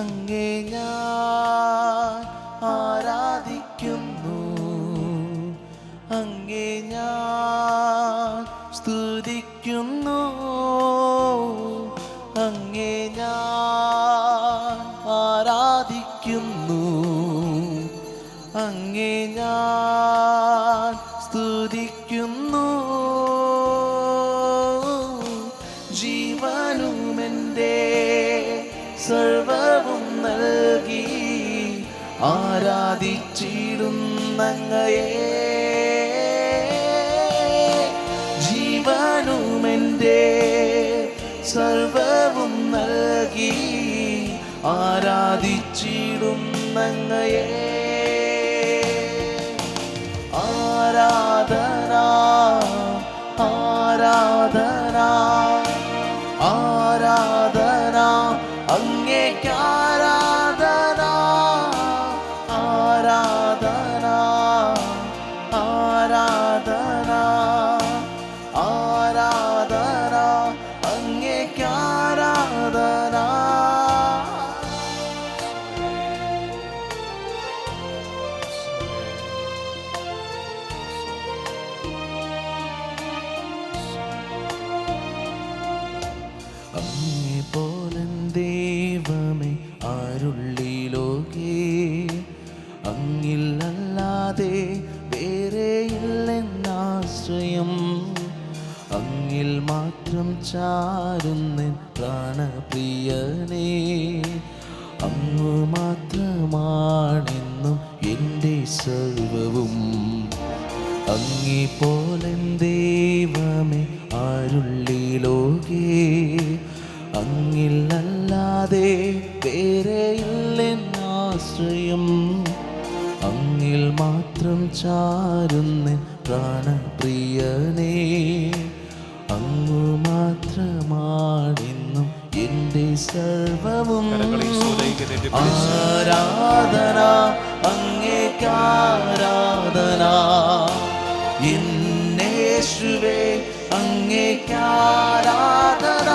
അങ്ങേ ഞാൻ ആരാധിക്കുന്നു, അങ്ങേ ഞാൻ സ്തുതിക്കുന്നു, അങ്ങേ ഞാൻ ആരാധിക്കുന്നു, അങ്ങേ ഞാൻ സ്തുതിക്കുന്നു. ജീവനുമെൻ്റെ സർവവും നൽകി ആരാധിച്ചിടുന്നങ്ങയെ. ജീവനുമെൻ്റെ സർവവും നൽകി ആരാധിച്ചിടുന്നങ്ങയെ. ആരാധന ആരാധന ആരാധന അങ്ങേക്ക് ആരാധന. ആരാധന ആരാധന ആരാധന അങ്ങേക്ക് ആരാധന. ദൈവമേ ആരുള്ളി ലോകേ, അങ്ങിലല്ലാതെ വേറെയില്ലെന്നാശ്രയം. അങ്ങിൽ മാത്രം ചാരുന്നൻ പ്രാണപ്രിയനേ, അങ്ങ് മാത്രമാണെന്നും എൻ്റെ സർവവും. അങ്ങേ പോലെ ദൈവമേ ആരുള്ളി ലോകേ, അങ്ങിലല്ലാതെ വേറെയില്ലെന്നാശ്രയം. അങ്ങിൽ മാത്രം ചാരുന്നൻ പ്രാണപ്രിയനേ, അങ്ങ് മാത്രമാണെന്നും എൻ്റെ സർവവും. ആരാധന അങ്ങേക്ക് ആരാധന, യേശുവേ അങ്ങേക്ക് ആരാധന.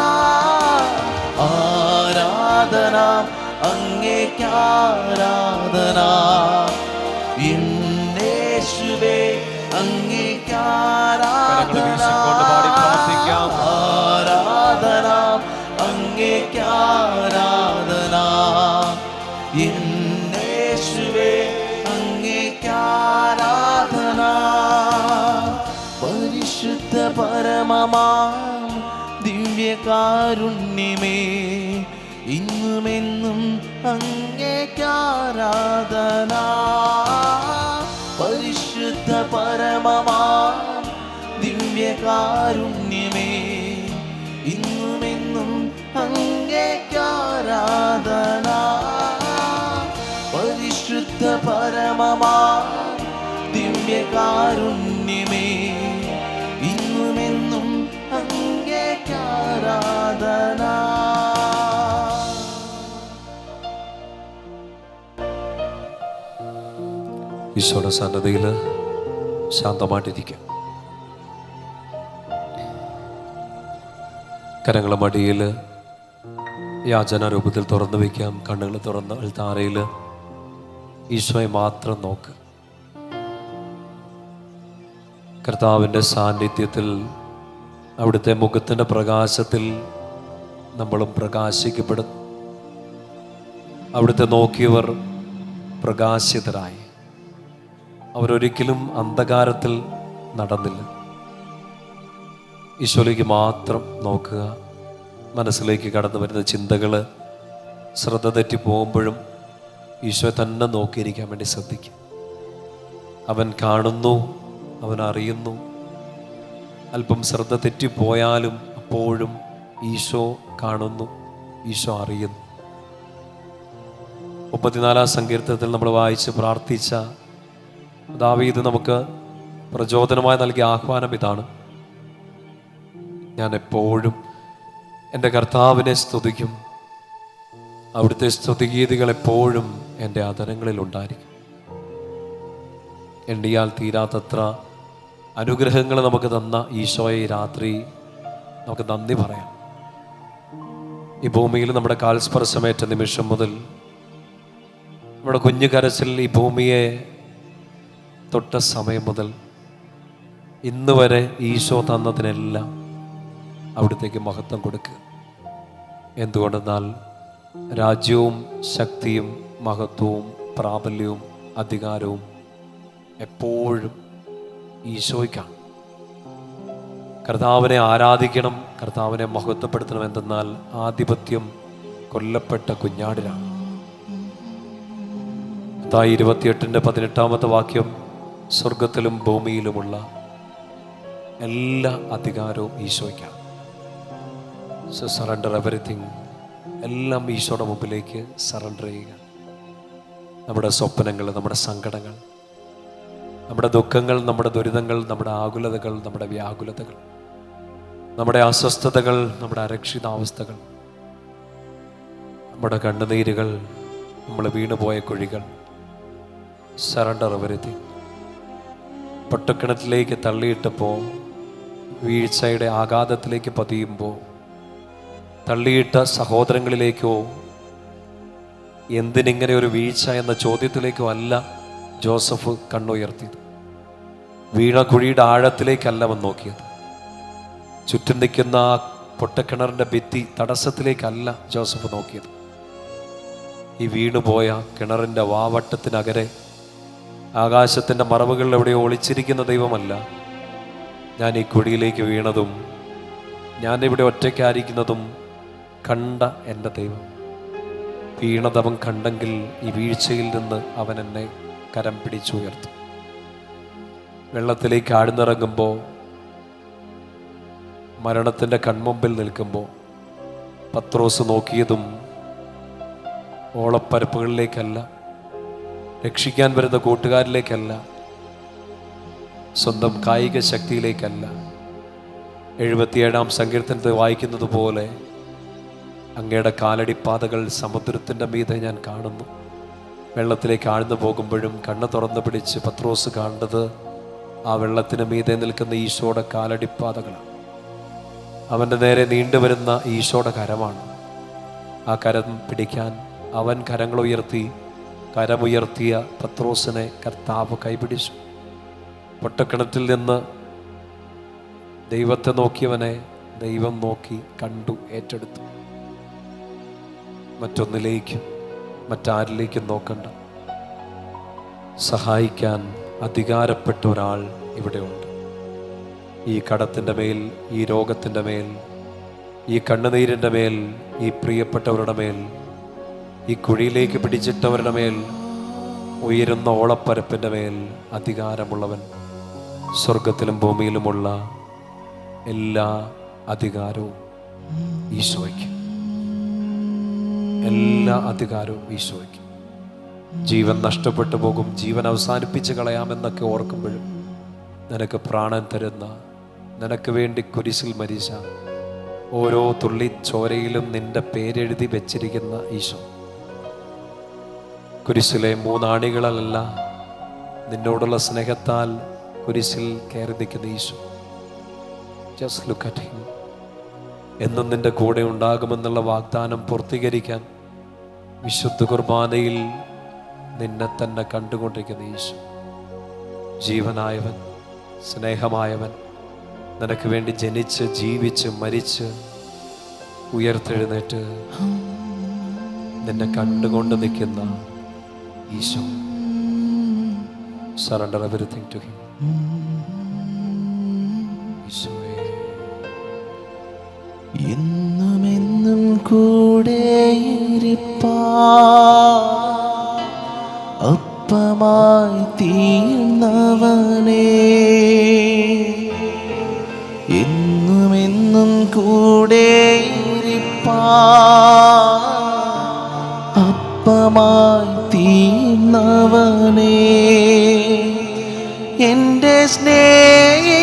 ആരാധന അങ്ങേക്ക് ആരാധന, യേശുവേ അങ്ങേക്ക് ആരാധന. ആരാധന അങ്ങേക്ക് ആരാധന, യേശുവേ അങ്ങേക്ക് ആരാധന. പരിശുദ്ധ പരമമാം ദിവ്യകാരുണ്യമേ, ഇന്നുമെന്നും അങ്ങേക്ക് ആരാധന. പരിശുദ്ധ പരമമാം ദിവ്യകാരുണ്യമേ, ഇന്നുമെന്നും അങ്ങേക്ക് ആരാധന. പരിശുദ്ധ പരമമാം ദിവ്യകാരുണ്യമേ, ഇന്നുമെന്നും അങ്ങേക്ക് ആരാധന. ഈശോയുടെ സന്നദ്ധയിൽ ശാന്തമായിട്ടിരിക്കാം. കരങ്ങളെ മടിയിൽ യാചന രൂപത്തിൽ തുറന്നു വയ്ക്കാം. കണ്ണുകൾ തുറന്ന് അൾത്താരയിൽ ഈശോയെ മാത്രം നോക്ക്. കർത്താവിൻ്റെ സാന്നിധ്യത്തിൽ, അവിടുത്തെ മുഖത്തിൻ്റെ പ്രകാശത്തിൽ നമ്മളും പ്രകാശിക്കപ്പെടും. അവിടുത്തെ നോക്കിയവർ പ്രകാശിതരായി. അവരൊരിക്കലും അന്ധകാരത്തിൽ നടന്നില്ല. ഈശോയിലേക്ക് മാത്രം നോക്കുക. മനസ്സിലേക്ക് കടന്നു വരുന്ന ചിന്തകൾ ശ്രദ്ധ തെറ്റി പോകുമ്പോഴും ഈശോയെ തന്നെ നോക്കിയിരിക്കാൻ വേണ്ടി ശ്രദ്ധിക്കുക. അവൻ കാണുന്നു, അവൻ അറിയുന്നു. അല്പം ശ്രദ്ധ തെറ്റിപ്പോയാലും അപ്പോഴും ഈശോ കാണുന്നു, ഈശോ അറിയുന്നു. 34 സങ്കീർത്തനത്തിൽ നമ്മൾ വായിച്ച് പ്രാർത്ഥിച്ച ദാവീദ് നമുക്ക് പ്രചോദനമായി നൽകിയ ആഹ്വാനം ഇതാണ്: ഞാൻ എപ്പോഴും എൻ്റെ കർത്താവിനെ സ്തുതിക്കും, അവിടുത്തെ സ്തുതിഗീതികൾ എപ്പോഴും എൻ്റെ അധരങ്ങളിൽ ഉണ്ടായിരിക്കും. എണ്ണിയാൽ തീരാത്തത്ര അനുഗ്രഹങ്ങൾ നമുക്ക് തന്ന ഈശോയെ രാത്രി നമുക്ക് നന്ദി പറയാം. ഈ ഭൂമിയിൽ നമ്മുടെ കാൽസ്പർശമേറ്റ നിമിഷം മുതൽ നമ്മുടെ കുഞ്ഞു കരച്ചിൽ ഈ ഭൂമിയെ തൊട്ട സമയം മുതൽ ഇന്ന് വരെ ഈശോ തന്നതിനെല്ലാം അവിടത്തേക്ക് മഹത്വം കൊടുക്കുക. എന്തുകൊണ്ടെന്നാൽ രാജ്യവും ശക്തിയും മഹത്വവും പ്രാബല്യവും അധികാരവും എപ്പോഴും ഈശോയ്ക്കാണ്. കർത്താവിനെ ആരാധിക്കണം, കർത്താവിനെ മഹത്വപ്പെടുത്തണം. എന്തെന്നാൽ ആധിപത്യം കൊല്ലപ്പെട്ട കുഞ്ഞാടിനാണ്. 28:18 വാക്യം, സ്വർഗത്തിലും ഭൂമിയിലുമുള്ള എല്ലാ അധികാരവും ഈശോയ്ക്കാണ്. So surrender everything. എല്ലാം ഈശോയുടെ മുമ്പിലേക്ക് സറണ്ടർ ചെയ്യുക. നമ്മുടെ സ്വപ്നങ്ങൾ, നമ്മുടെ സങ്കടങ്ങൾ, നമ്മുടെ ദുഃഖങ്ങൾ, നമ്മുടെ ദുരിതങ്ങൾ, നമ്മുടെ ആകുലതകൾ, നമ്മുടെ വ്യാകുലതകൾ, നമ്മുടെ അസ്വസ്ഥതകൾ, നമ്മുടെ അരക്ഷിതാവസ്ഥകൾ, നമ്മുടെ കണ്ണുനീരുകൾ, നമ്മൾ വീണുപോയ കുഴികൾ, സറണ്ടർ എവറിത്തിങ്. പൊട്ടക്കിണറ്റിലേക്ക് തള്ളിയിട്ടപ്പോൾ, വീഴ്ചയുടെ ആഘാതത്തിലേക്ക് പതിയുമ്പോൾ, തള്ളിയിട്ട സഹോദരങ്ങളിലേക്കോ എന്തിനിങ്ങനെ ഒരു വീഴ്ച എന്ന ചോദ്യത്തിലേക്കോ അല്ല ജോസഫ് കണ്ണുയർത്തിയത്. വീണ കുഴിയുടെ ആഴത്തിലേക്കല്ല അവൻ നോക്കിയത്. ചുറ്റും നിൽക്കുന്ന പൊട്ടക്കിണറിൻ്റെ ഭിത്തി തടസ്സത്തിലേക്കല്ല ജോസഫ് നോക്കിയത്. ഈ വീണുപോയ കിണറിൻ്റെ വാവട്ടത്തിനകരെ ആകാശത്തിൻ്റെ മറവുകളിൽ എവിടെയോ ഒളിച്ചിരിക്കുന്ന ദൈവമല്ല ഞാൻ ഈ കുഴിയിലേക്ക് വീണതും ഞാനിവിടെ ഒറ്റയ്ക്കായിരിക്കുന്നതും കണ്ട എൻ്റെ ദൈവം. വീണതവൻ കണ്ടെങ്കിൽ ഈ വീഴ്ചയിൽ നിന്ന് അവൻ എന്നെ കരം പിടിച്ചുയർത്തും. വെള്ളത്തിലേക്ക് ആഴ്ന്നിറങ്ങുമ്പോൾ, മരണത്തിൻ്റെ കൺമുമ്പിൽ നിൽക്കുമ്പോൾ പത്രോസ് നോക്കിയതും ഓളപ്പരപ്പുകളിലേക്കല്ല, രക്ഷിക്കാൻ വരുന്ന കൂട്ടുകാരിലേക്കല്ല, സ്വന്തം കായിക ശക്തിയിലേക്കല്ല. 77-ാം സങ്കീർത്തനത്തിൽ വായിക്കുന്നത് പോലെ അങ്ങയുടെ കാലടിപ്പാതകൾ സമുദ്രത്തിൻ്റെ മീതെ ഞാൻ കാണുന്നു. വെള്ളത്തിലേക്ക് ആഴ്ന്നു പോകുമ്പോഴും കണ്ണ് തുറന്നു പിടിച്ച് പത്രോസ് കാണുന്നത് ആ വെള്ളത്തിന് മീതെ നിൽക്കുന്ന ഈശോയുടെ കാലടിപ്പാതകളാണ്. അവൻ്റെ നേരെ നീണ്ടുവരുന്ന ഈശോയുടെ കരമാണ്. ആ കരം പിടിക്കാൻ അവൻ കരങ്ങളുയർത്തി. കരമുയർത്തിയ പത്രോസിനെ കർത്താവ് കൈപിടിച്ചു. പൊട്ടക്കിണറ്റിൽ നിന്ന് ദൈവത്തെ നോക്കിയവനെ ദൈവം നോക്കി കണ്ടു, ഏറ്റെടുത്തു. മറ്റൊന്നിലേക്കും മറ്റാരിലേക്കും നോക്കണ്ട. സഹായിക്കാൻ അധികാരപ്പെട്ട ഒരാൾ ഇവിടെയുണ്ട്. ഈ കടത്തിൻ്റെ മേൽ, ഈ രോഗത്തിൻ്റെ മേൽ, ഈ കണ്ണുനീരിൻ്റെ മേൽ, ഈ പ്രിയപ്പെട്ടവരുടെ മേൽ, ഈ കുഴിയിലേക്ക് പിടിച്ചിട്ടവരുടെ മേൽ, ഉയരുന്ന ഓളപ്പരപ്പിൻ്റെ മേൽ അധികാരമുള്ളവൻ. സ്വർഗത്തിലും ഭൂമിയിലുമുള്ള എല്ലാ അധികാരവും ഈശോയ്ക്ക്. എല്ലാ അധികാരവും ഈശോയ്ക്ക്. ജീവൻ നഷ്ടപ്പെട്ടു പോകും, ജീവൻ അവസാനിപ്പിച്ച് കളയാമെന്നൊക്കെ ഓർക്കുമ്പോഴും നിനക്ക് പ്രാണൻ തരുന്ന, നിനക്ക് വേണ്ടി കുരിശിൽ മരിച്ച, ഓരോ തുള്ളി ചോരയിലും നിന്റെ പേരെഴുതി വെച്ചിരിക്കുന്ന ഈശോ. കുരിശിലെ 3 ആണികളല്ല, നിന്നോടുള്ള സ്നേഹത്താൽ കുരിശിൽ കയറി നിൽക്കുന്ന Eesho. Just look at him. എന്നും നിന്റെ കൂടെ ഉണ്ടാകുമെന്നുള്ള വാഗ്ദാനം പൂർത്തീകരിക്കാൻ വിശുദ്ധ കുർബാനയിൽ നിന്നെ തന്നെ കണ്ടുകൊണ്ടിരിക്കുന്ന ഈശോ. ജീവനായവൻ, സ്നേഹമായവൻ, നിനക്ക് വേണ്ടി ജനിച്ച് ജീവിച്ച് മരിച്ച് ഉയർത്തെഴുന്നേറ്റ് നിന്നെ കണ്ടുകൊണ്ട് നിൽക്കുന്ന Eesho. Surrender everything to him. ഈശോയെ എന്നുമെന്നും കൂടെ അപ്പമായി തീർന്നവനേ, എന്നുമെന്നും കൂടെ അപ്പമായി തീർന്നവനേ, എൻ്റെ സ്നേഹിതനാകുന്ന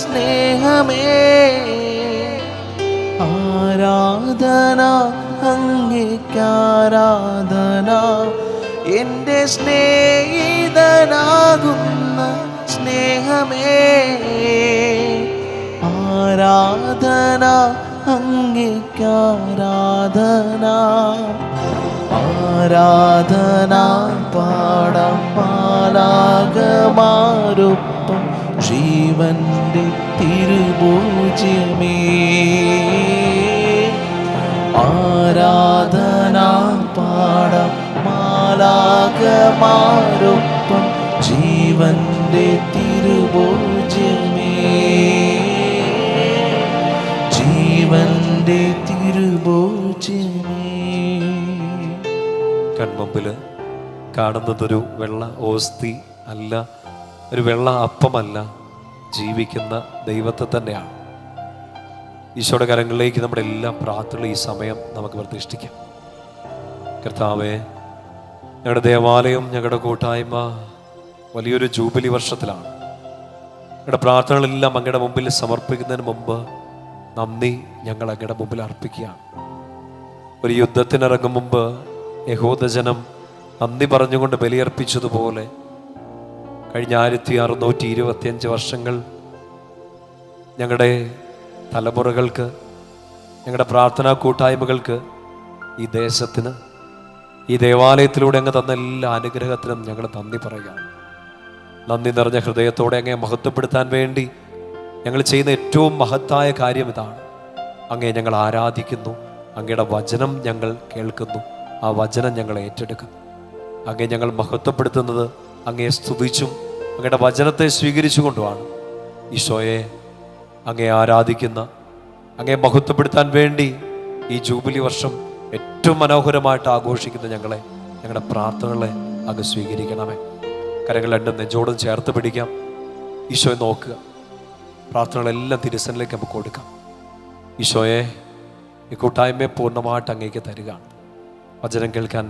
സ്നേഹമേ, ആരാധന അങ്ങേക്കാരാധന. എൻ്റെ സ്നേഹിതനാകുന്ന സ്നേഹമേ, ആരാധന അങ്ങേക്കാരാധന. ആരാധന പാടാം മാലാഖമാരൊപ്പം ജീവന്റെ തിരുഭോജ്യമേ. ആരാധന പാടാം മാലാഖമാരൊപ്പം ജീവന്റെ തിരുഭോജ്യമേ. ജീവന്റെ തിരുഭോജ്യമേ. കൺമുമ്പിൽ കാണുന്നതൊരു വെള്ള ഓസ്തി അല്ല, ഒരു വെള്ള അപ്പമല്ല, ജീവിക്കുന്ന ദൈവത്തെ തന്നെയാണ്. ഈശോയുടെ കരങ്ങളിലേക്ക് നമ്മുടെ എല്ലാ പ്രാർത്ഥനകളും ഈ സമയം നമുക്ക് പ്രതിഷ്ഠിക്കാം. കർത്താവേ, ഞങ്ങളുടെ ദേവാലയം, ഞങ്ങളുടെ കൂട്ടായ്മ വലിയൊരു ജൂബിലി വർഷത്തിലാണ്. ഞങ്ങളുടെ പ്രാർത്ഥനകളെല്ലാം അങ്ങയുടെ മുമ്പിൽ സമർപ്പിക്കുന്നതിന് മുമ്പ് നന്ദി ഞങ്ങൾ അങ്ങയുടെ മുമ്പിൽ അർപ്പിക്കുകയാണ്. ഒരു യുദ്ധത്തിനിറങ്ങും മുമ്പ് യഹൂദജനം നന്ദി പറഞ്ഞുകൊണ്ട് ബലിയർപ്പിച്ചതുപോലെ കഴിഞ്ഞ 1625 വർഷങ്ങൾ ഞങ്ങളുടെ തലമുറകൾക്ക്, ഞങ്ങളുടെ പ്രാർത്ഥനാ കൂട്ടായ്മകൾക്ക്, ഈ ദേശത്തിന്, ഈ ദേവാലയത്തിലൂടെ അങ്ങ് തന്ന എല്ലാ അനുഗ്രഹത്തിനും ഞങ്ങൾ നന്ദി പറയുകയാണ്. നന്ദി നിറഞ്ഞ ഹൃദയത്തോടെ അങ്ങേ മഹത്വപ്പെടുത്താൻ വേണ്ടി ഞങ്ങൾ ചെയ്യുന്ന ഏറ്റവും മഹത്തായ കാര്യം ഇതാണ്. അങ്ങേ ഞങ്ങൾ ആരാധിക്കുന്നു, അങ്ങയുടെ വചനം ഞങ്ങൾ കേൾക്കുന്നു, ആ വചനം ഞങ്ങൾ ഏറ്റെടുക്കുന്നു. അങ്ങേ ഞങ്ങൾ മഹത്വപ്പെടുത്തുന്നത് അങ്ങയെ സ്തുതിച്ചും അങ്ങയുടെ വചനത്തെ സ്വീകരിച്ചുകൊണ്ടുമാണ്. ഈശോയെ, അങ്ങയെ ആരാധിക്കുന്ന, അങ്ങയെ മഹത്വപ്പെടുത്താൻ വേണ്ടി ഈ ജൂബിലി വർഷം ഏറ്റവും മനോഹരമായിട്ട് ആഘോഷിക്കുന്ന ഞങ്ങളെ, ഞങ്ങളുടെ പ്രാർത്ഥനകളെ അങ്ങ് സ്വീകരിക്കണമേ. കരങ്ങൾ രണ്ടും നെഞ്ചോടും ചേർത്ത് പിടിക്കാം. ഈശോയെ നോക്കുക. പ്രാർത്ഥനകളെല്ലാം തിരുസനിലേക്ക് നമുക്ക് കൊടുക്കാം. ഈശോയെ, ഈ കൂട്ടായ്മയെ പൂർണ്ണമായിട്ട് അങ്ങേക്ക് തരികയാണ്. വചനം കേൾക്കാൻ,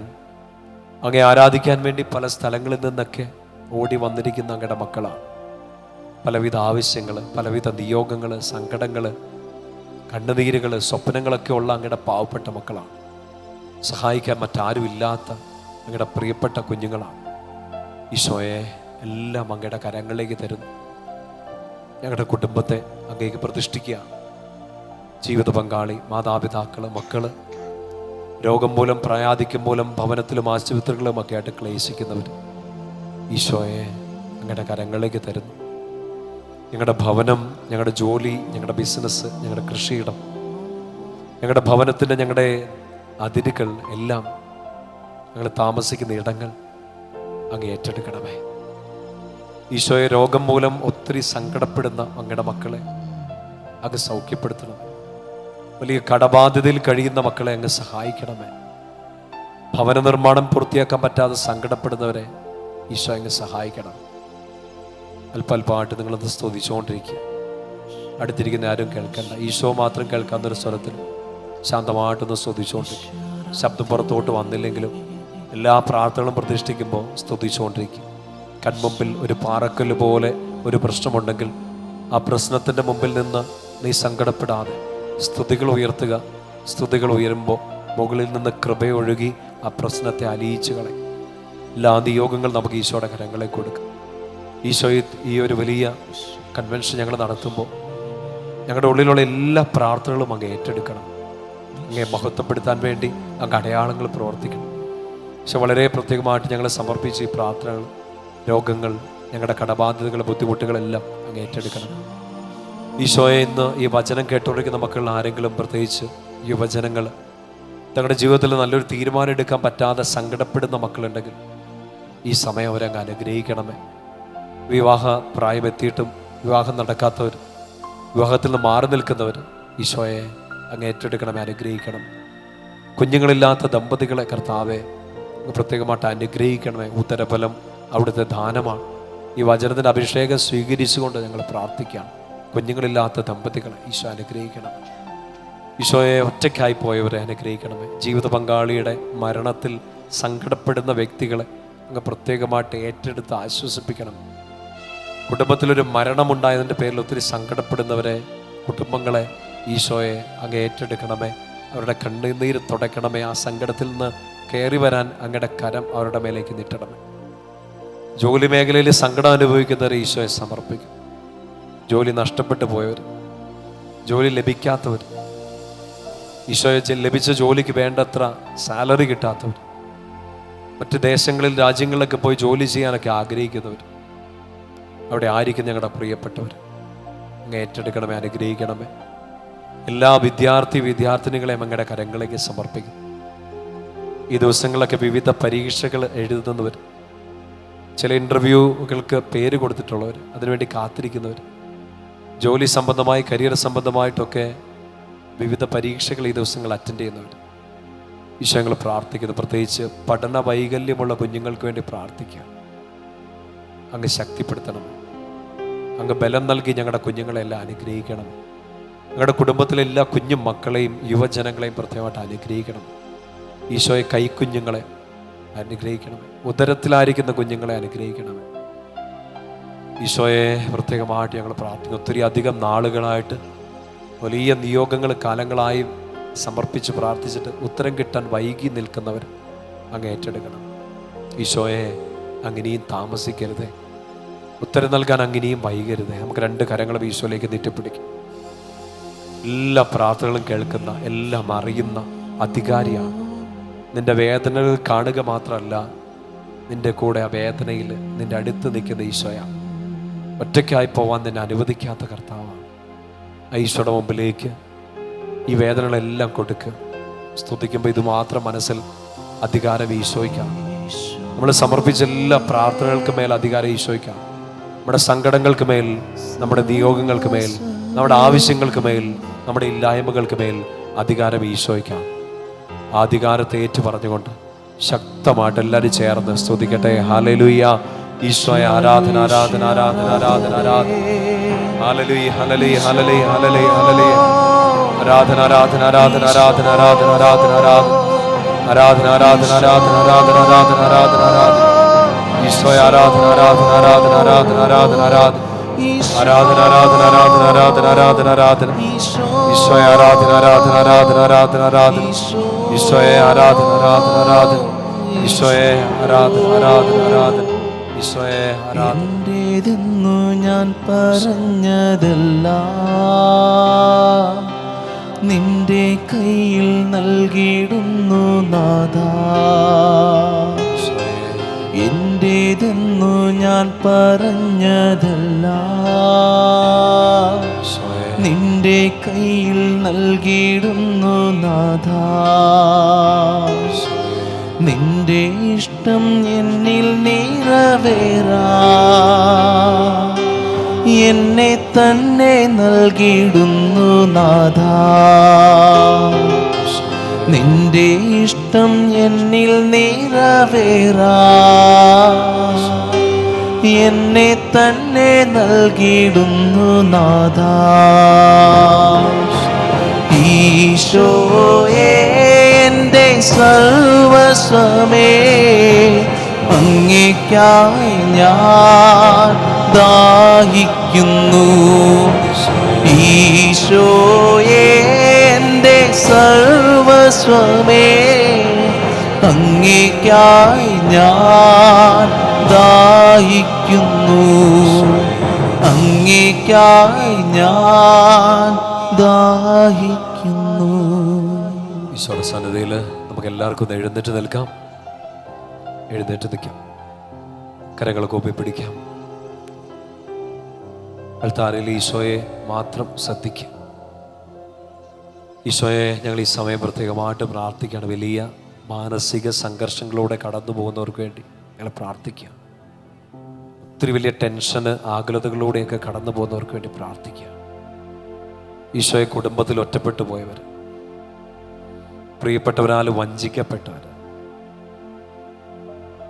അങ്ങയെ ആരാധിക്കാൻ വേണ്ടി പല സ്ഥലങ്ങളിൽ നിന്നൊക്കെ ഓടി വന്നിരിക്കുന്ന അങ്ങയുടെ മക്കളാണ്. പലവിധ ആവശ്യങ്ങൾ, പലവിധ നിയോഗങ്ങൾ, സങ്കടങ്ങൾ, കണ്ണുനീരുകൾ, സ്വപ്നങ്ങളൊക്കെ ഉള്ള അങ്ങയുടെ പാവപ്പെട്ട മക്കളാണ്. സഹായിക്കാൻ മറ്റാരുമില്ലാത്ത അങ്ങയുടെ പ്രിയപ്പെട്ട കുഞ്ഞുങ്ങളാണ്. ഈശോയെ, എല്ലാം അങ്ങയുടെ കരങ്ങളിലേക്ക് തരുന്നു. ഞങ്ങളുടെ കുടുംബത്തെ അങ്ങേക്ക് പ്രതിഷ്ഠിക്കുക. ജീവിത പങ്കാളി, മാതാപിതാക്കൾ, മക്കള്, രോഗം മൂലം, പ്രയാധിക്കും മൂലം ഭവനത്തിലും ആശുപത്രികളിലും ഒക്കെ ആയിട്ട് ക്ലേശിക്കുന്നവർ, ഈശോയെ അങ്ങയുടെ കരങ്ങളിലേക്ക് തരുന്നു. ഞങ്ങളുടെ ഭവനം, ഞങ്ങളുടെ ജോലി, ഞങ്ങളുടെ ബിസിനസ്, ഞങ്ങളുടെ കൃഷിയിടം, ഞങ്ങളുടെ ഭവനത്തിൻ്റെ, ഞങ്ങളുടെ അതിരുകൾ എല്ലാം, ഞങ്ങൾ താമസിക്കുന്ന ഇടങ്ങൾ അങ്ങ് ഏറ്റെടുക്കണമേ. ഈശോയെ, രോഗം മൂലം ഒത്തിരി സങ്കടപ്പെടുന്ന അങ്ങയുടെ മക്കളെ അങ്ങ് സൗഖ്യപ്പെടുത്തണമേ. വലിയ കടബാധ്യതയിൽ കഴിയുന്ന മക്കളെ അങ്ങ് സഹായിക്കണമേ. ഭവന നിർമ്മാണം പൂർത്തിയാക്കാൻ പറ്റാതെ സങ്കടപ്പെടുന്നവരെ ഈശോ അങ്ങ് സഹായിക്കണം. അല്പമായിട്ട് നിങ്ങളത് സ്തുതിച്ചുകൊണ്ടിരിക്കുക. അടുത്തിരിക്കുന്ന ആരും കേൾക്കണ്ട, ഈശോ മാത്രം കേൾക്കാവുന്നൊരു സ്വരത്തിൽ ശാന്തമായിട്ടൊന്ന് സ്തുതിച്ചുകൊണ്ടിരിക്കുക. ശബ്ദം പുറത്തോട്ട് വന്നില്ലെങ്കിലും എല്ലാ പ്രാർത്ഥനകളും പ്രതിഷ്ഠിക്കുമ്പോൾ സ്തുതിച്ചുകൊണ്ടിരിക്കുക. കൺമുമ്പിൽ ഒരു പാറക്കല്ല് പോലെ ഒരു പ്രശ്നമുണ്ടെങ്കിൽ ആ പ്രശ്നത്തിൻ്റെ മുമ്പിൽ നിന്ന് നീ സങ്കടപ്പെടാതെ സ്തുതികൾ ഉയർത്തുക. സ്തുതികൾ ഉയരുമ്പോൾ മുകളിൽ നിന്ന് കൃപയൊഴുകി ആ പ്രശ്നത്തെ അലിയിച്ചു കളയും. എല്ലാ നിയോഗങ്ങൾ നമുക്ക് ഈശോയുടെ കരങ്ങളെ കൊടുക്കുക. ഈശോ, ഈ ഒരു വലിയ കൺവെൻഷൻ ഞങ്ങൾ നടത്തുമ്പോൾ ഞങ്ങളുടെ ഉള്ളിലുള്ള എല്ലാ പ്രാർത്ഥനകളും അങ്ങ് ഏറ്റെടുക്കണം. അങ്ങേ മഹത്വപ്പെടുത്താൻ വേണ്ടി അങ്ങ് അടയാളങ്ങൾ പ്രവർത്തിക്കണം. പക്ഷെ വളരെ പ്രത്യേകമായിട്ട് ഞങ്ങളെ സമർപ്പിച്ച് ഈ പ്രാർത്ഥനകൾ, രോഗങ്ങൾ, ഞങ്ങളുടെ കടബാധ്യതകൾ, ബുദ്ധിമുട്ടുകളെല്ലാം അങ്ങ് ഏറ്റെടുക്കണം. ഈശോയെ, ഇന്ന് ഈ വചനം കേട്ടുകൊണ്ടിരിക്കുന്ന മക്കളിൽ ആരെങ്കിലും, പ്രത്യേകിച്ച് യുവജനങ്ങൾ, തങ്ങളുടെ ജീവിതത്തിൽ നല്ലൊരു തീരുമാനം എടുക്കാൻ പറ്റാതെ സങ്കടപ്പെടുന്ന മക്കളുണ്ടെങ്കിൽ ഈ സമയം അവരങ്ങ് അനുഗ്രഹിക്കണമേ. വിവാഹ പ്രായമെത്തിയിട്ടും വിവാഹം നടക്കാത്തവർ, വിവാഹത്തിൽ നിന്ന് മാറി നിൽക്കുന്നവർ, ഈശോയെ അങ്ങ് ഏറ്റെടുക്കണമേ, അനുഗ്രഹിക്കണം. കുഞ്ഞുങ്ങളില്ലാത്ത ദമ്പതികളെ കർത്താവെ പ്രത്യേകമായിട്ട് അനുഗ്രഹിക്കണമേ. ഉത്തരഫലം അവിടുത്തെ ദാനമാണ്. ഈ വചനത്തിൻ്റെ അഭിഷേകം സ്വീകരിച്ചുകൊണ്ട് ഞങ്ങൾ പ്രാർത്ഥിക്കാം. കുഞ്ഞുങ്ങളില്ലാത്ത ദമ്പതികളെ ഈശോ അനുഗ്രഹിക്കണം. ഈശോയെ, ഒറ്റയ്ക്കായി പോയവരെ അനുഗ്രഹിക്കണമേ. ജീവിത പങ്കാളിയുടെ മരണത്തിൽ സങ്കടപ്പെടുന്ന വ്യക്തികളെ അങ്ങ് പ്രത്യേകമായിട്ട് ഏറ്റെടുത്ത് ആശ്വസിപ്പിക്കണം. കുടുംബത്തിലൊരു മരണമുണ്ടായതിൻ്റെ പേരിൽ ഒത്തിരി സങ്കടപ്പെടുന്നവരെ, കുടുംബങ്ങളെ ഈശോയെ അങ്ങ് ഏറ്റെടുക്കണമേ. അവരുടെ കണ്ണുനീര് തുടയ്ക്കണമേ. ആ സങ്കടത്തിൽ നിന്ന് കയറി വരാൻ അങ്ങയുടെ കരം അവരുടെ മേലേക്ക് നീട്ടണമേ. ജോലി മേഖലയിൽ സങ്കടം അനുഭവിക്കുന്നവരെ ഈശോയെ സമർപ്പിക്കും. ജോലി നഷ്ടപ്പെട്ടു പോയവർ, ജോലി ലഭിക്കാത്തവർ, ഈശോയെ ലഭിച്ച ജോലിക്ക് വേണ്ടത്ര സാലറി കിട്ടാത്തവർ, മറ്റ് ദേശങ്ങളിൽ രാജ്യങ്ങളിലൊക്കെ പോയി ജോലി ചെയ്യാനൊക്കെ ആഗ്രഹിക്കുന്നവർ, അവിടെ ആയിരിക്കും ഞങ്ങളുടെ പ്രിയപ്പെട്ടവർ. അങ്ങ് ഏറ്റെടുക്കണമേ, അനുഗ്രഹിക്കണമേ. എല്ലാ വിദ്യാർത്ഥിനികളെയും അങ്ങയുടെ കരങ്ങളിലേക്ക് സമർപ്പിക്കും. ഈ ദിവസങ്ങളിലൊക്കെ വിവിധ പരീക്ഷകൾ എഴുതുന്നവർ, ചില ഇൻ്റർവ്യൂകൾക്ക് പേര് കൊടുത്തിട്ടുള്ളവർ, അതിനുവേണ്ടി കാത്തിരിക്കുന്നവർ, ജോലി സംബന്ധമായി കരിയർ സംബന്ധമായിട്ടൊക്കെ വിവിധ പരീക്ഷകൾ ഈ ദിവസങ്ങൾ അറ്റൻഡ് ചെയ്യുന്നവർ, ഈശോങ്ങൾ പ്രാർത്ഥിക്കുന്നു. പ്രത്യേകിച്ച് പഠന വൈകല്യമുള്ള കുഞ്ഞുങ്ങൾക്ക് വേണ്ടി പ്രാർത്ഥിക്കുക. അങ്ങ് ശക്തിപ്പെടുത്തണം, അങ്ങ് ബലം നൽകി ഞങ്ങളുടെ കുഞ്ഞുങ്ങളെല്ലാം അനുഗ്രഹിക്കണം. ഞങ്ങളുടെ കുടുംബത്തിലെ എല്ലാ കുഞ്ഞു മക്കളെയും യുവജനങ്ങളെയും പ്രത്യേകമായിട്ട് അനുഗ്രഹിക്കണം. ഈശോയെ കൈക്കുഞ്ഞുങ്ങളെ അനുഗ്രഹിക്കണമേ, ഉദരത്തിലായിരിക്കുന്ന കുഞ്ഞുങ്ങളെ അനുഗ്രഹിക്കണമേ. ഈശോയെ പ്രത്യേകമായിട്ട് ഞങ്ങൾ പ്രാർത്ഥിക്കുന്നു. ഒത്തിരി അധികം നാളുകളായിട്ട് വലിയ നിയോഗങ്ങൾ കാലങ്ങളായി സമർപ്പിച്ച് പ്രാർത്ഥിച്ചിട്ട് ഉത്തരം കിട്ടാൻ വൈകി നിൽക്കുന്നവർ അങ്ങ് ഏറ്റെടുക്കണം. ഈശോയെ അങ്ങനെയും താമസിക്കരുതേ, ഉത്തരം നൽകാൻ അങ്ങനെയും വൈകരുതേ. നമുക്ക് രണ്ട് കരങ്ങളും ഈശോയിലേക്ക് നീട്ടിപ്പിടിക്കും. എല്ലാ പ്രാർത്ഥനകളും കേൾക്കുന്ന, എല്ലാം അറിയുന്ന അധികാരിയാണ്. നിന്റെ വേദനകൾ കാണുക മാത്രമല്ല, നിന്റെ കൂടെ ആ വേദനയിൽ നിന്റെ അടുത്ത് നിൽക്കുന്ന ഈശോയാണ്. ഒറ്റയ്ക്കായി പോവാൻ നിന്നെ അനുവദിക്കാത്ത കർത്താവാണ്. ഈശോയുടെ മുമ്പിലേക്ക് ഈ വേദനകളെല്ലാം കൊടുക്കുക. സ്തുതിക്കുമ്പോൾ ഇത് മാത്രം മനസ്സിൽ അധികാരം ഈശോയ്ക്കാണ്. നമ്മൾ സമർപ്പിച്ച എല്ലാ പ്രാർത്ഥനകൾക്ക് മേൽ അധികാരം ഈശോയ്ക്കാണ്. നമ്മുടെ സങ്കടങ്ങൾക്ക് മേൽ, നമ്മുടെ നിയോഗങ്ങൾക്ക് മേൽ, നമ്മുടെ ആവശ്യങ്ങൾക്ക് മേൽ, നമ്മുടെ ഇല്ലായ്മകൾക്ക് മേൽ അധികാരം ഈശോയ്ക്കാണ്. ആ അധികാരത്തെ ഏറ്റു പറഞ്ഞുകൊണ്ട് ശക്തമായിട്ട് എല്ലാവരും ചേർന്ന് സ്തുതിക്കട്ടെ. ഹല്ലേലൂയ. ഈശോയെ ആരാധന, ആരാധന, ആരാധന, ആരാധന, ആരാധന. Hallelujah, hallelujah, hallelujah, hallelujah, hallelujah. ആരാധന, ആരാധന, ആരാധന, ആരാധന, ആരാധന, ആരാധന, ആരാധന, ആരാധന, ആരാധന, ആരാധന, ആരാധന, ആരാധന, ആരാധന, ആരാധന. ഈശോയെ ആരാധന, ആരാധന, ആരാധന, ആരാധന, ആരാധന, ആരാധന, ആരാധന, ആരാധന, ആരാധന, ആരാധന, ആരാധന, ആരാധന. ഈശോയെ ആരാധന, ആരാധന, ആരാധന, ആരാധന, ആരാധന. ഈശോയെ ആരാധന, ആരാധന, ആരാധന. ഈശോയെ ആരാധന, ആരാധന, ആരാധന. ഈശോയെ ആരാധന. എന്റേതെന്നു ഞാൻ പറഞ്ഞതല്ല, നിന്റെ കയ്യിൽ നൽകിയിടുന്നു നാഥാ. എന്റേതെന്നു ഞാൻ പറഞ്ഞതല്ല, നിന്റെ കയ്യിൽ നൽകിയിടുന്നു നാഥാ. നിന്റെ ഇഷ്ടം എന്നിൽ നിറവേറാ, എന്നെ തന്നെ നൽകിയിടുന്നു നാഥാ. നിന്റെ ഇഷ്ടം എന്നിൽ നിറവേറാ, എന്നെ തന്നെ നൽകിയിടുന്നു നാഥാ. ഈശോയേ എൻ്റെ സർവസ്വമേ, അങ്ങേയ്ക്കായി ഞാൻ ദാഹിക്കുന്നു. ഈശോയേ എൻ്റെ സർവസ്വമേ, അങ്ങേയ്ക്കായി ഞാൻ ദാഹിക്കുന്നു. അങ്ങേയ്ക്കായി ഞാൻ ദാഹിക്കുന്നു. ഈശോയുടെ സന്നിധിയിൽ നമുക്ക് എല്ലാവർക്കും ഒന്ന് എഴുന്നേറ്റ് നിൽക്കാം. എഴുന്നേറ്റ് നിൽക്കാം, കരങ്ങൾ കൂപ്പി പിടിക്കാം. അൾത്താരയിൽ ഈശോയെ മാത്രം ശ്രദ്ധിക്കുക. ഈശോയെ, ഞങ്ങൾ ഈ സമയം പ്രത്യേകമായിട്ട് പ്രാർത്ഥിക്കുകയാണ്. വലിയ മാനസിക സംഘർഷങ്ങളിലൂടെ കടന്നു പോകുന്നവർക്ക് വേണ്ടി ഞങ്ങൾ പ്രാർത്ഥിക്കുക. ഒത്തിരി വലിയ ടെൻഷന്, ആകുലതകളിലൂടെയൊക്കെ കടന്നു പോകുന്നവർക്ക് വേണ്ടി പ്രാർത്ഥിക്കുക. ഈശോയെ, കുടുംബത്തിൽ ഒറ്റപ്പെട്ടു പോയവർ, പ്രിയപ്പെട്ടവരാൽ വഞ്ചിക്കപ്പെട്ടവർ,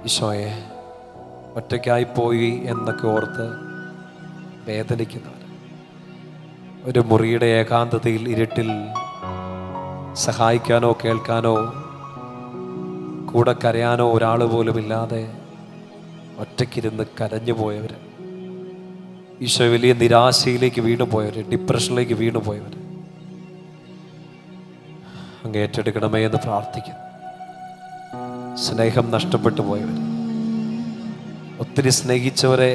ഈശോയെ ഒറ്റയ്ക്കായിപ്പോയി എന്നൊക്കെ ഓർത്ത് വേദനിക്കുന്നവർ, ഒരു മുറിയുടെ ഏകാന്തതയിൽ, ഇരുട്ടിൽ സഹായിക്കാനോ കേൾക്കാനോ കൂടെ കരയാനോ ഒരാൾ പോലും ഇല്ലാതെ ഒറ്റയ്ക്കിരുന്ന് കരഞ്ഞു പോയവർ, ഈശോ വലിയ നിരാശയിലേക്ക് വീണുപോയവർ, ഡിപ്രഷനിലേക്ക് വീണുപോയവർ, അങ്ങ് ഏറ്റെടുക്കണമേ എന്ന് പ്രാർത്ഥിക്കുന്നു. സ്നേഹം നഷ്ടപ്പെട്ടു പോയവർ, ഒത്തിരി സ്നേഹിച്ചവരെ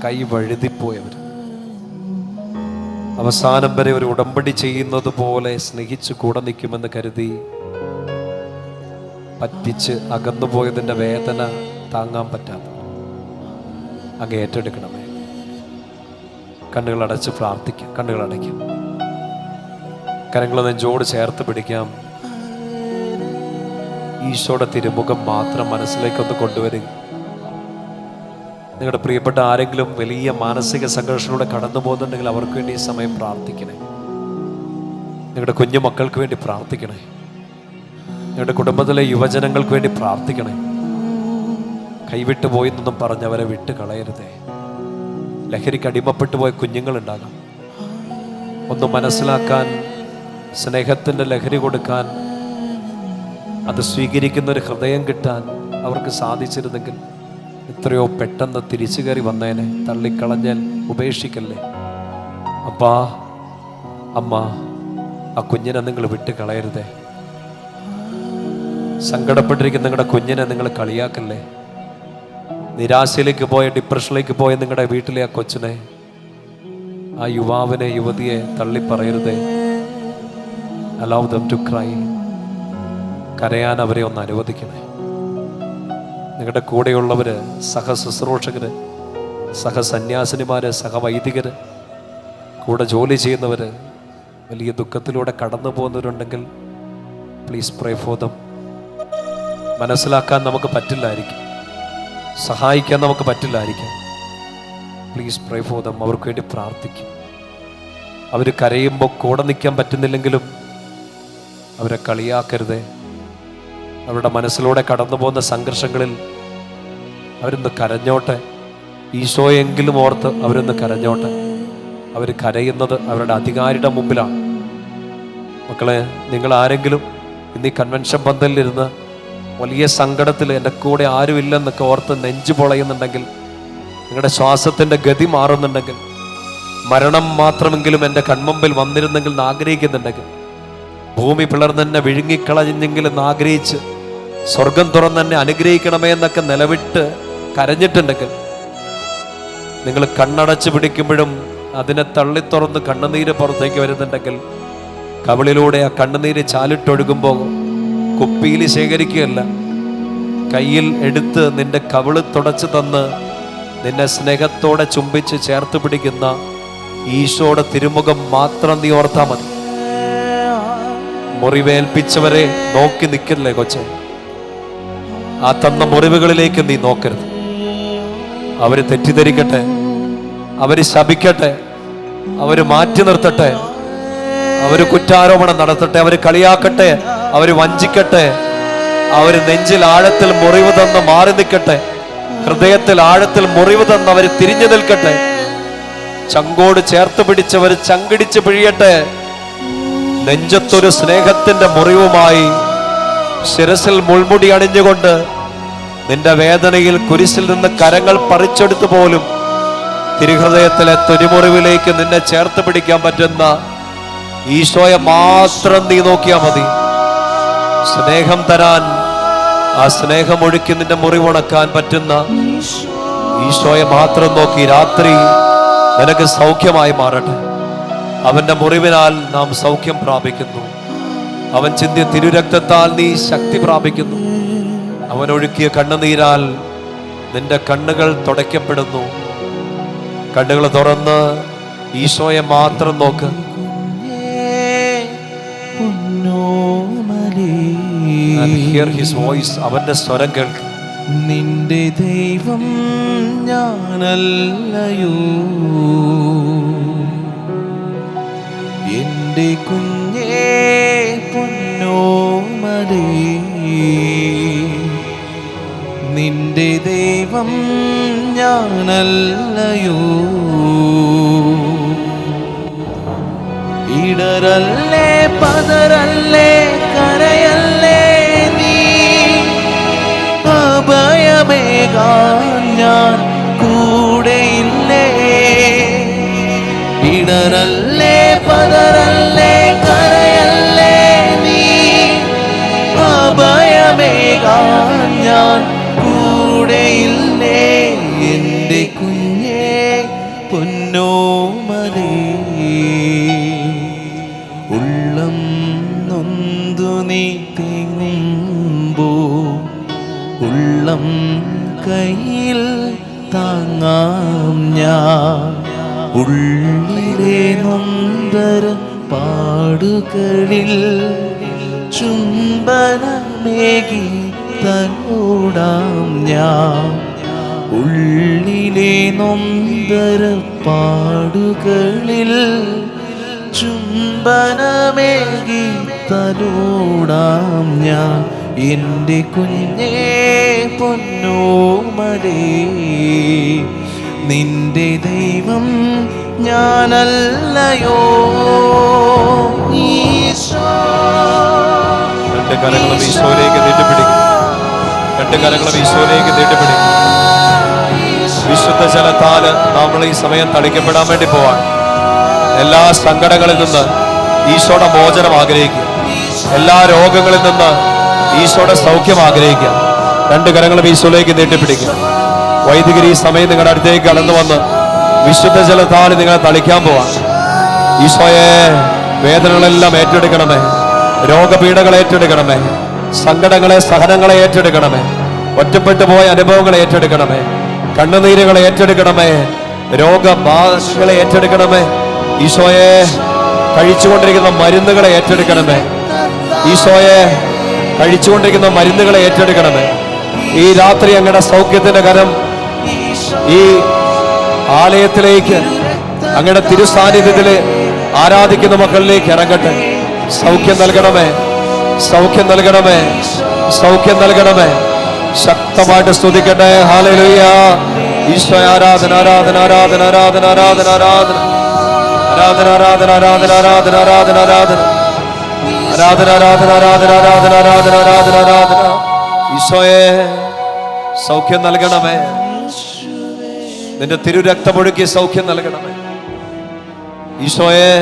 കൈ വഴുതിപ്പോയവർ, അവസാനം വരെ ഒരു ഉടമ്പടി ചെയ്യുന്നത് പോലെ സ്നേഹിച്ച് കൂടെ നിൽക്കുമെന്ന് കരുതി പറ്റിച്ച് അകന്നുപോയതിൻ്റെ വേദന താങ്ങാൻ പറ്റാത്ത അങ്ങ് ഏറ്റെടുക്കണമേ. കണ്ണുകളടച്ച് പ്രാർത്ഥിക്കാം. കണ്ണുകളടയ്ക്കാം. കരങ്ങൾ നെഞ്ചോട് ചേർത്ത് പിടിക്കാം. ഈശോയുടെ തിരുമുഖം മാത്രം മനസ്സിലേക്കൊന്ന് കൊണ്ടുവരിക. നിങ്ങളുടെ പ്രിയപ്പെട്ട ആരെങ്കിലും വലിയ മാനസിക സംഘർഷത്തിലൂടെ കടന്നു പോകുന്നുണ്ടെങ്കിൽ അവർക്ക് വേണ്ടി ഈ സമയം പ്രാർത്ഥിക്കണേ. നിങ്ങളുടെ കുഞ്ഞു മക്കൾക്ക് വേണ്ടി പ്രാർത്ഥിക്കണേ. നിങ്ങളുടെ കുടുംബത്തിലെ യുവജനങ്ങൾക്ക് വേണ്ടി പ്രാർത്ഥിക്കണേ. കൈവിട്ടു പോയി എന്നൊന്നും പറഞ്ഞവരെ വിട്ട് കളയരുതേ. ലഹരിക്ക് അടിമപ്പെട്ടു പോയ കുഞ്ഞുങ്ങളുണ്ടാകാം. ഒന്ന് മനസ്സിലാക്കാൻ, സ്നേഹത്തിൻ്റെ ലഹരി കൊടുക്കാൻ, അത് സ്വീകരിക്കുന്ന ഒരു ഹൃദയം കിട്ടാൻ അവർക്ക് സാധിച്ചിരുന്നെങ്കിൽ എത്രയോ പെട്ടെന്ന് തിരിച്ചു കയറി വന്നേനെ. തള്ളിക്കളഞ്ഞാൽ ഉപേക്ഷിക്കല്ലേ. അപ്പാ, അമ്മ, ആ കുഞ്ഞിനെ നിങ്ങൾ വിട്ട് കളയരുതേ. സങ്കടപ്പെട്ടിരിക്കുന്ന നിങ്ങളുടെ കുഞ്ഞിനെ നിങ്ങൾ കളിയാക്കല്ലേ. നിരാശയിലേക്ക് പോയ, ഡിപ്രഷനിലേക്ക് പോയ നിങ്ങളുടെ വീട്ടിലെ ആ കൊച്ചിനെ, ആ യുവാവിനെ, യുവതിയെ തള്ളിപ്പറയരുതേ. Allow them to cry. കരയാൻ അവരെ ഒന്ന് അനുവദിക്കണേ. നിങ്ങളുടെ കൂടെയുള്ളവര്, സഹശുശ്രൂഷകര്, സഹസന്യാസിനിമാര്, സഹവൈദികര്, കൂടെ ജോലി ചെയ്യുന്നവര്, വലിയ ദുഃഖത്തിലൂടെ കടന്നു പോകുന്നവരുണ്ടെങ്കിൽ പ്ലീസ് പ്രേ ഫോർ ദം. മനസ്സിലാക്കാൻ നമുക്ക് പറ്റില്ലായിരിക്കും, സഹായിക്കാൻ നമുക്ക് പറ്റില്ലായിരിക്കും. Please pray for them. അവർക്ക് വേണ്ടി പ്രാർത്ഥിക്കും. അവർ കരയുമ്പോൾ കൂടെ നിൽക്കാൻ പറ്റുന്നില്ലെങ്കിലും അവരെ കളിയാക്കരുതേ. അവരുടെ മനസ്സിലൂടെ കടന്നു പോകുന്ന സംഘർഷങ്ങളിൽ അവരൊന്ന് കരഞ്ഞോട്ടെ. ഈശോയെങ്കിലും ഓർത്ത് അവരൊന്ന് കരഞ്ഞോട്ടെ. അവർ കരയുന്നത് അവരുടെ അധികാരിയുടെ മുമ്പിലാണ്. മക്കളെ, നിങ്ങൾ ആരെങ്കിലും ഇന്ന് ഈ കൺവെൻഷൻ പന്തലിലിരുന്ന് വലിയ സങ്കടത്തിൽ എൻ്റെ കൂടെ ആരുമില്ലെന്നൊക്കെ ഓർത്ത് നെഞ്ചു പൊളയുന്നുണ്ടെങ്കിൽ, നിങ്ങളുടെ ശ്വാസത്തിൻ്റെ ഗതി മാറുന്നുണ്ടെങ്കിൽ, മരണം മാത്രമെങ്കിലും എൻ്റെ കൺമുമ്പിൽ വന്നിരുന്നെങ്കിൽ എന്ന് ആഗ്രഹിക്കുന്നുണ്ടെങ്കിൽ, ഭൂമി പിളർന്നെന്നെ വിഴുങ്ങിക്കളഞ്ഞെങ്കിലും ആഗ്രഹിച്ച് സ്വർഗം തുറന്നെന്നെ അനുഗ്രഹിക്കണമേ എന്നൊക്കെ നിലവിട്ട് കരഞ്ഞിട്ടുണ്ടെങ്കിൽ, നിങ്ങൾ കണ്ണടച്ച് പിടിക്കുമ്പോഴും അതിനെ തള്ളിത്തുറന്ന് കണ്ണുനീര് പുറത്തേക്ക് വരുന്നുണ്ടെങ്കിൽ, കവിളിലൂടെ ആ കണ്ണുനീര് ചാലിട്ടൊഴുകുമ്പോൾ കുപ്പിയിൽ ശേഖരിക്കുകയല്ല, കയ്യിൽ എടുത്ത് നിന്റെ കവിള് തുടച്ച് തന്ന് നിന്നെ സ്നേഹത്തോടെ ചുംബിച്ച് ചേർത്ത് പിടിക്കുന്ന ഈശോയുടെ തിരുമുഖം മാത്രം നീ ഓർത്താ മതി. മുറിവേൽപ്പിച്ചവരെ നോക്കി നിൽക്കല്ലേ കൊച്ചെ. ആ തന്ന മുറിവുകളിലേക്ക് നീ നോക്കരുത്. അവര് തെറ്റിദ്ധരിക്കട്ടെ, അവര് ശപിക്കട്ടെ, അവര് മാറ്റി നിർത്തട്ടെ, അവര് കുറ്റാരോപണം നടത്തട്ടെ, അവര് കളിയാക്കട്ടെ, അവര് വഞ്ചിക്കട്ടെ, അവര് നെഞ്ചിൽ ആഴത്തിൽ മുറിവ് തന്ന് മാറി നിൽക്കട്ടെ, ഹൃദയത്തിൽ ആഴത്തിൽ മുറിവ് തന്ന് അവര് തിരിഞ്ഞു നിൽക്കട്ടെ, ചങ്കോട് ചേർത്ത് പിടിച്ചവർ ചങ്കിടിച്ച് പിഴിയട്ടെ. നെഞ്ചത്തൊരു സ്നേഹത്തിന്റെ മുറിവുമായി ശിരസിൽ മുൾമുടി അണിഞ്ഞുകൊണ്ട് നിന്റെ വേദനയിൽ കുരിശിൽ നിന്ന് കരങ്ങൾ പറിച്ചെടുത്തു പോലും തിരുഹൃദയത്തിലെ തൊരിമുറിവിലേക്ക് നിന്നെ ചേർത്ത് പിടിക്കാൻ പറ്റുന്ന ഈശോയെ മാത്രം നീ നോക്കിയാൽ മതി. സ്നേഹം തരാൻ, ആ സ്നേഹം ഒഴുക്കി നിന്റെ മുറിവുണക്കാൻ പറ്റുന്ന ഈശോയെ മാത്രം നോക്കി രാത്രി നിനക്ക് സൗഖ്യമായി മാറട്ടെ. അവന്റെ മുറിവിനാൽ നാം സൗഖ്യം പ്രാപിക്കുന്നു. അവൻ ചിന്തിയ തിരുരക്തത്താൽ നീ ശക്തി പ്രാപിക്കുന്നു. അവൻ ഒഴുക്കിയ കണ്ണുനീരാൽ നിന്റെ കണ്ണുകൾ തുടയ്ക്കപ്പെടുന്നു. കണ്ണുകൾ തുറന്ന് ഈശോയെ മാത്രം നോക്ക്. And hear his voice. അവന്റെ സ്വരം കേൾക്ക്. നിന്റെ ദൈവം ഞാനല്ലയോ, എന്റെ കുഞ്ഞേ പൊന്നോമലേ. നിന്റെ ദൈവം ഞാനല്ലയോ, ഇടറല്ലേ പതറല്ലേ കരയല്ലേ നീ, അഭയമേകാൻ ഞാൻ കൂടെയില്ലേ. ഇടറല്ലേ പതറല്ലേ കരയല്ലേ നീ, അഭയമേകാൻ ഞാൻ കൂടെയില്ലേ. എൻ്റെ കുഞ്ഞേ പൊന്നോമലേ, ഉള്ളം നൊന്തു നീ തേങ്ങുമ്പോൾ ഇളം കയ്യിൽ താങ്ങാം ഞാൻ. ഉള്ളിലെ നൊന്തര പാടുകളിൽ ചുംബനമേകി തലോടാം ഞാൻ. ഉള്ളിലെ നൊന്തര പാടുകളിൽ ചുംബനമേകി തലോടാം ഞാൻ. എൻ്റെ കുഞ്ഞേ പൊന്നോമലേ, നിന്റെ ദൈവം ഞാനല്ലയോ ഈശോ. രണ്ട് കരങ്ങളും ഈശോയിലേക്ക് നീട്ടിപ്പിടിക്കും. രണ്ട് കരങ്ങളും ഈശോയിലേക്ക് നീട്ടിപ്പിടിക്കും. വിശുദ്ധ ജലത്താല് നമ്മൾ ഈ സമയം തളിക്കപ്പെടാൻ വേണ്ടി പോവാൻ. എല്ലാ സങ്കടങ്ങളിൽ നിന്ന് ഈശോയുടെ മോചനം ആഗ്രഹിക്കുക. എല്ലാ രോഗങ്ങളിൽ നിന്ന് ഈശോയുടെ സൗഖ്യം ആഗ്രഹിക്കുക. രണ്ട് കരങ്ങളും ഈശോയിലേക്ക് നീട്ടിപ്പിടിക്കുക. വൈദികർ ഈ സമയം നിങ്ങളുടെ അടുത്തേക്ക് കടന്നു വന്ന് വിശുദ്ധ ജലത്താല് നിങ്ങളെ തളിക്കാൻ പോവാൻ. ഈശോയെ, വേദനകളെല്ലാം ഏറ്റെടുക്കണമേ, രോഗപീഠകൾ ഏറ്റെടുക്കണമേ, സങ്കടങ്ങളെ സഹനങ്ങളെ ഏറ്റെടുക്കണമേ, ഒറ്റപ്പെട്ടു പോയ അനുഭവങ്ങളെ ഏറ്റെടുക്കണമേ, കണ്ണുനീരുകളെ ഏറ്റെടുക്കണമേ, രോഗബാധകളെ ഏറ്റെടുക്കണമേ. ഈശോയെ, കഴിച്ചുകൊണ്ടിരിക്കുന്ന മരുന്നുകളെ ഏറ്റെടുക്കണമേ. ഈശോയെ, കഴിച്ചുകൊണ്ടിരിക്കുന്ന മരുന്നുകളെ ഏറ്റെടുക്കണമേ. ഈ രാത്രി അങ്ങയുടെ സൗഖ്യത്തിന്റെ കരം ഈ ആലയത്തിലേക്ക്, അങ്ങയുടെ തിരുസാന്നിധ്യത്തില് ആരാധിക്കുന്ന മക്കളിലേക്ക് ഇറങ്ങട്ടെ. സൗഖ്യം നൽകണമേ, സൗഖ്യം നൽകണമേ, സൗഖ്യം നൽകണമേ. ശക്തമായിട്ട് സ്തുതിക്കട്ടെ. ഹല്ലേലൂയ. ഈശോ, ആരാധന ആരാധന ആരാധന ആരാധന ആരാധന ആരാധന ആരാധന ആരാധന ആരാധന ആരാധന ആരാധന ആരാധന ആരാധന ആരാധന ആരാധന ആരാധന ആരാധന ആരാധന ആരാധന. ഈശോയെ, സൗഖ്യം നൽകണമേ. നിന്റെ തിരുരക്തമൊഴുക്കി സൗഖ്യം നൽകണമേ. ഈശോയെ,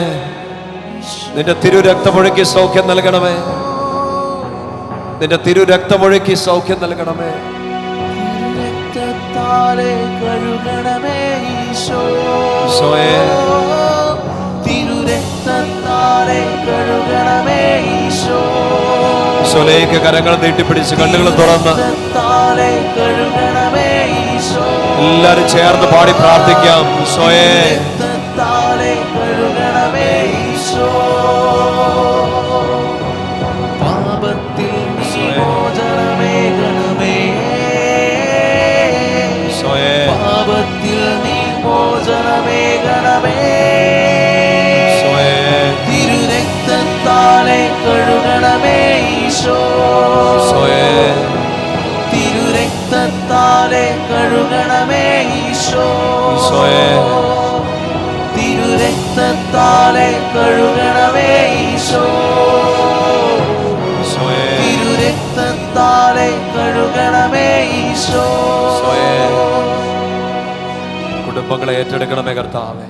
നിന്റെ തിരുരക്തമൊഴുക്കി സൗഖ്യം നൽകണമേ. നിന്റെ തിരുരക്തമൊഴുക്കി സൗഖ്യം നൽകണമേ. തിരുരക്തത്താലെ കഴുകണമേ ഈശോ. ഈശോയെ, തിരുരക്തത്താലെ കഴുകണമേ ഈശോ. ഈശോയിലേക്ക് കരങ്ങൾ നീട്ടിപ്പിടിച്ച് കണ്ണുകൾ തുറന്ന് കഴുകണമേ ഈശോ. എല്ലാരും ചേർന്ന് പാടി പ്രാർത്ഥിക്കാം. ഈശോയെ, കഴുകണമേ ഈശോ. പാപത്തിൽ മോചനമേകണമേ. ഈശോയെ, പാപത്തിൽ നീ മോചനമേകണമേ. ഈശോയെ, തിരുരക്തത്താലെ കഴുകണമേ ഈശോ. ഈശോയെ, തിരുരക്തത്താലെ കഴുകണമേ ഈശോ. ഈശോയെ, തിരുരക്തത്താലെ കഴുകണമേ ഈശോ. ഈശോയെ, തിരുരക്തത്താലെ കഴുകണമേ ഈശോ. ഈശോയെ. കുടുംബങ്ങളെ ഏറ്റെടുക്കണമേ കർത്താവേ.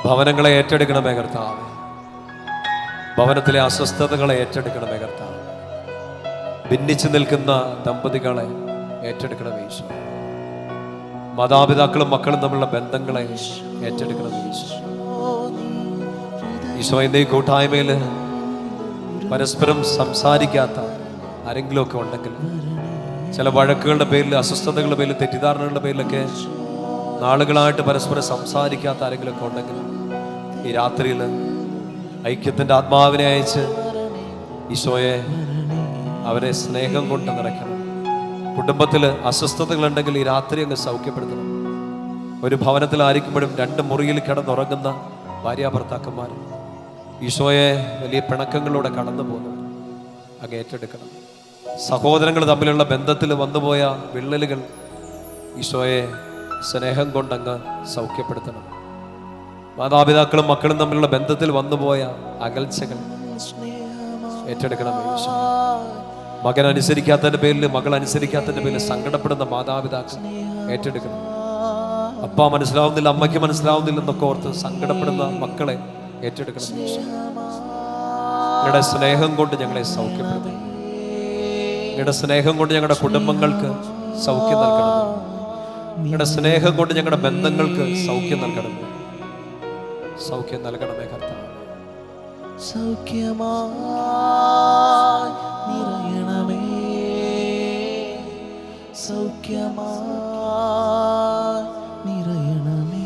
ഭവനങ്ങളെ ഏറ്റെടുക്കണമേ കർത്താവേ. ഭവനത്തിലെ അസ്വസ്ഥതകളെ ഏറ്റെടുക്കണമേ കർത്താവേ. ഭിന്നിച്ചു നിൽക്കുന്ന ദമ്പതികളെ ഏറ്റെടുക്കണമേ ഈശോ. മാതാപിതാക്കളും മക്കളും തമ്മിലുള്ള ബന്ധങ്ങളെ ഏറ്റെടുക്കണമേ ഈശോ. ഈശോ, ഇന്ന് ഈ കൂട്ടായ്മയിൽ പരസ്പരം സംസാരിക്കാത്ത ആരെങ്കിലുമൊക്കെ ഉണ്ടെങ്കിൽ, ചില വഴക്കുകളുടെ പേരിൽ, അസ്വസ്ഥതകളുടെ പേരിൽ, തെറ്റിദ്ധാരണകളുടെ പേരിലൊക്കെ നാളുകളായിട്ട് പരസ്പരം സംസാരിക്കാത്ത ആരെങ്കിലുമൊക്കെ ഉണ്ടെങ്കിൽ, ഈ രാത്രിയിൽ ഐക്യത്തിൻ്റെ ആത്മാവിനെ അയച്ച് ഈശോയെ അവരെ സ്നേഹം കൊണ്ട് നിറയ്ക്കണം. കുടുംബത്തിൽ അസ്വസ്ഥതകളുണ്ടെങ്കിൽ ഈ രാത്രി അങ്ങ് സൗഖ്യപ്പെടുത്തണം. ഒരു ഭവനത്തിലായിരിക്കുമ്പോഴും രണ്ട് മുറിയിൽ കിടന്നുറങ്ങുന്ന ഭാര്യാഭർത്താക്കന്മാർ ഈശോയെ വലിയ പിണക്കങ്ങളിലൂടെ കടന്നു പോകുന്നവർ അങ്ങ് ഏറ്റെടുക്കണം. സഹോദരങ്ങൾ തമ്മിലുള്ള ബന്ധത്തിൽ വന്നുപോയ വിള്ളലുകൾ ഈശോയെ സ്നേഹം കൊണ്ടങ്ങ് സൗഖ്യപ്പെടുത്തണം. മാതാപിതാക്കളും മക്കളും തമ്മിലുള്ള ബന്ധത്തിൽ വന്നുപോയ അകൽച്ചകൾ ഏറ്റെടുക്കണം ഈശോ. മകൻ അനുസരിക്കാത്തതിന്റെ പേരിൽ, മകൾ അനുസരിക്കാത്തതിന്റെ പേരിൽ സങ്കടപ്പെടുന്ന മാതാപിതാക്കൾ ഏറ്റെടുക്കണം. അപ്പ മനസ്സിലാവുന്നില്ല, അമ്മയ്ക്ക് മനസ്സിലാവുന്നില്ല എന്നൊക്കെ ഓർത്ത് സങ്കടപ്പെടുന്ന മക്കളെ ഏറ്റെടുക്കണം ഈശോ. നിങ്ങളുടെ സ്നേഹം കൊണ്ട് ഞങ്ങളെ സൗഖ്യപ്പെടുത്തണം. നിങ്ങളുടെ സ്നേഹം കൊണ്ട് ഞങ്ങളുടെ കുടുംബങ്ങൾക്ക് സൗഖ്യം നൽകണമേ. നിങ്ങളുടെ സ്നേഹം കൊണ്ട് ഞങ്ങളുടെ ബന്ധങ്ങൾക്ക് സൗഖ്യം നൽകണമേ. സൗഖ്യം നൽകണമേ കർത്താവേ. സൗഖ്യമായി നിറയണമേ. സൗഖ്യമായി നിറയണമേ.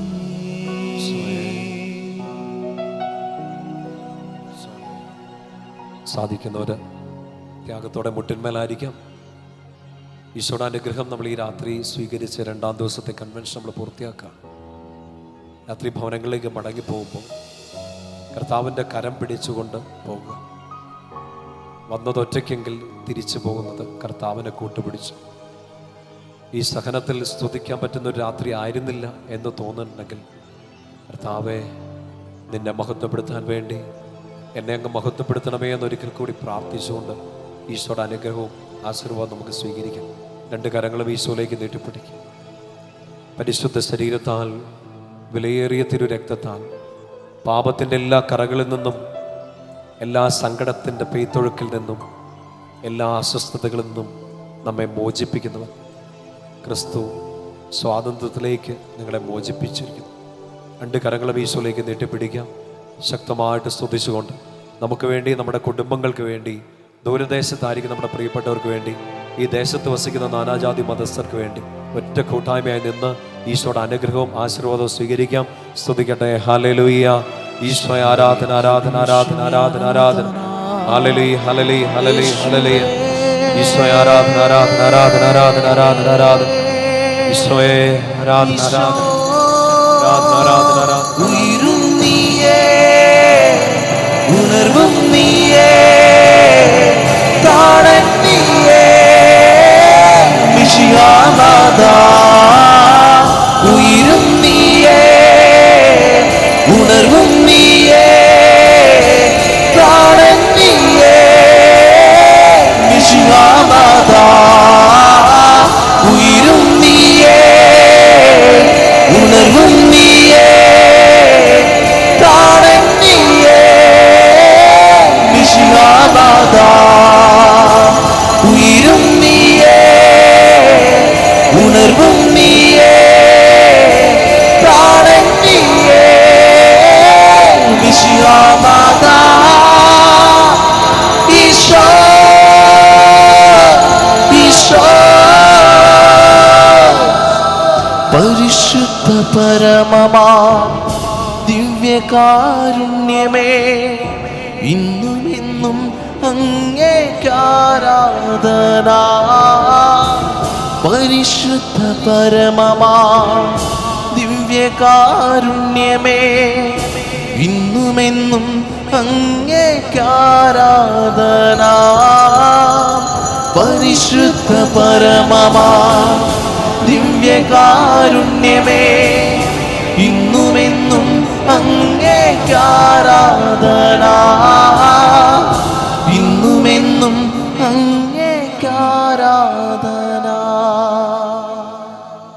സാധിക്കുന്നവര് ത്യാഗത്തോടെ മുട്ടിന്മേലായിരിക്കാം. ഈശോയുടെ അനുഗ്രഹം നമ്മൾ ഈ രാത്രി സ്വീകരിച്ച് 2ാം ദിവസത്തെ കൺവെൻഷൻ നമ്മൾ പൂർത്തിയാക്കാം. രാത്രി ഭവനങ്ങളിലേക്ക് മടങ്ങി പോകുമ്പോൾ കർത്താവിൻ്റെ കരം പിടിച്ചുകൊണ്ട് പോകുക. വന്നത് ഒറ്റയ്ക്കെങ്കിൽ തിരിച്ചു പോകുന്നത് കർത്താവിനെ കൂട്ടുപിടിച്ചു. ഈ സഹനത്തിൽ സ്തുതിക്കാൻ പറ്റുന്ന ഒരു രാത്രി ആയിരുന്നില്ല എന്ന് തോന്നുന്നുണ്ടെങ്കിൽ കർത്താവെ, നിന്നെ മഹത്വപ്പെടുത്താൻ വേണ്ടി എന്നെ അങ്ങ് മഹത്വപ്പെടുത്തണമേ എന്നൊരിക്കൽ കൂടി പ്രാർത്ഥിച്ചുകൊണ്ട് ഈശോയുടെ അനുഗ്രഹവും ആശീർവാദം നമുക്ക് സ്വീകരിക്കാം. 2 കരങ്ങളും ഈശോയിലേക്ക് നീട്ടിപ്പിടിക്കും. പരിശുദ്ധ ശരീരത്താൽ വിലയേറിയ തിരു രക്തത്താൽ പാപത്തിൻ്റെ എല്ലാ കറകളിൽ നിന്നും, എല്ലാ സങ്കടത്തിൻ്റെ പെയ്ത്തൊഴുക്കിൽ നിന്നും, എല്ലാ അസ്വസ്ഥതകളിൽ നിന്നും നമ്മെ മോചിപ്പിക്കുന്നവൻ ക്രിസ്തു സ്വാതന്ത്ര്യത്തിലേക്ക് നിങ്ങളെ മോചിപ്പിച്ചിരിക്കുന്നു. 2 കരങ്ങളും ഈശോയിലേക്ക് നീട്ടിപ്പിടിക്കാം. ശക്തമായിട്ട് സ്തുതിച്ചുകൊണ്ട് നമുക്ക് വേണ്ടി, നമ്മുടെ കുടുംബങ്ങൾക്ക് വേണ്ടി, ദൂരദേശത്തായിരിക്കും നമ്മുടെ പ്രിയപ്പെട്ടവർക്ക് വേണ്ടി, ഈ ദേശത്ത് വസിക്കുന്ന നാനാജാതി മതസ്ഥർക്ക് വേണ്ടി ഒറ്റ കൂട്ടായ്മയായി നിന്ന് ഈശോയുടെ അനുഗ്രഹവും ആശീർവാദവും സ്വീകരിക്കാം. സ്തുതിക്കട്ടെ. ഹല്ലേലൂയ. ഈശോയെ ആരാധന, ആരാധന, ആരാധന, ആരാധന, ആരാധന. Hallelujah, hallelujah, hallelujah, hallelujah. ഈശോയെ ആരാധന, ആരാധന, ആരാധന, ആരാധന, ആരാധന, ആരാധന. ഈശോയെ ആരാധന, ആരാധന, ആരാധന, ആരാധന, ആരാധന. ഉയരും നീയേ, ഉണർവും നീയേ, താഴൻ നീയേ, മിശിഹാനാഥാ. ഉയരും നീയേ, ഉണർവും നീയേ, താഴൻ നീയേ, മിശിഹാനാഥാ. ഉയരും നീയേ, ഉണർവും നീയേ, താഴൻ നീയേ, മിശിഹാനാഥാ. ഉയരും നീയേ, ഉണർവും നീയേ, താഴൻ നീയേ, മിശിഹാനാഥാ. ഈശോ, ഈശോ. പരിശുദ്ധ പരമമാ ദിവ്യകാരുണ്യമേ, ഇന്നും എന്നും അങ്ങേക്കാരാധന. പരിശുദ്ധ പരമമാ ദിവ്യകാരുണ്യമേ, ഇന്നുമെന്നും അങ്ങേക്കാരാധന. പരിശുദ്ധ പരമമാ ദിവ്യകാരുണ്യമേ, ഇന്നുമെന്നും അങ്ങേക്കാരാധന.